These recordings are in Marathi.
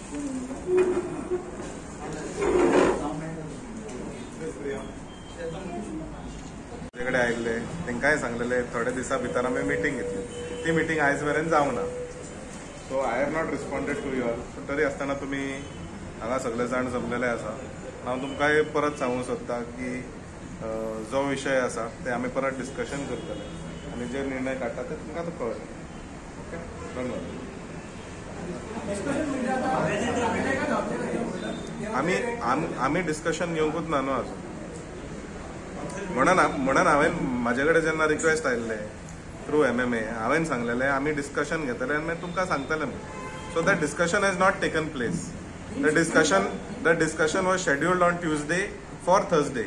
तुझ्याकडे आयिल्ले तांकांय सांगलेले थोडे दिसा भितर आमी मिटींग घेतली. ती मिटींग आयज मेरेन जावना. So I have not responded to your. पण तरी आसतना तुमी हांगा सगळे जाण जमलेले आसा. हांव तुमकां परत सांगूंक सोदता की जो विशय आसा ते आमी परत डिस्कशन करतले आनी जे निर्णय काडटा ते तुमकां तो कळटले. ओके, धन्यवाद. आमी डिस्कशन घेवंकूच ना न्हू अजून. म्हणून हांवें म्हाजे कडेन जेन्ना रिक्वेस्ट आयिल्ले थ्रू MMA हांवें सांगलेले आमी डिस्कशन घेतले आनी मागीर तुमकां सांगतले म्हणून. So that discussion has not taken place. The discussion was scheduled on Tuesday for Thursday.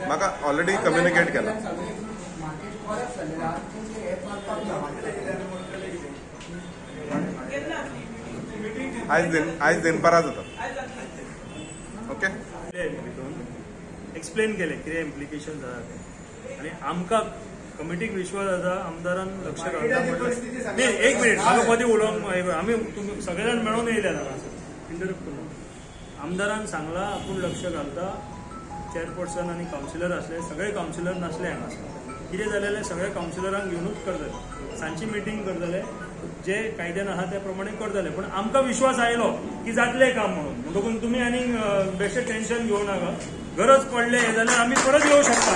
म्हाका ऑलरेडी कम्युनिकेट केला. आयज दनपारां जाता. ओके, एक्सप्लेन केले कितें इम्प्लिकेशन जाता ते. आनी आमकां कमिटीक विश्वास आसा आमदारान लक्ष घालता म्हटलें. एक मिनीट म्हाका मदीं उलोवंक आमी सगळे जाण मेळून येयले ना इंटरप्ट करून. आमदारान सांगला आपूण लक्ष घालता. चेअरपर्सन आनी कावन्सिलर आसले, सगळे कावन्सिलर नासले हांगासर. कितें जालें सगळ्या कावन्सिलरांक घेवनूच करतले. सांजची मिटींग करतले, जे कायद्यान आहा त्या प्रमाणे करतले. पण आमकां विश्वास आयलो की जातलें काम म्हणून. म्हणटकून तुमी आनी बेश्टें टेन्शन घेवं नाका. गरज पडले जाल्यार आमी परत येवं शकता.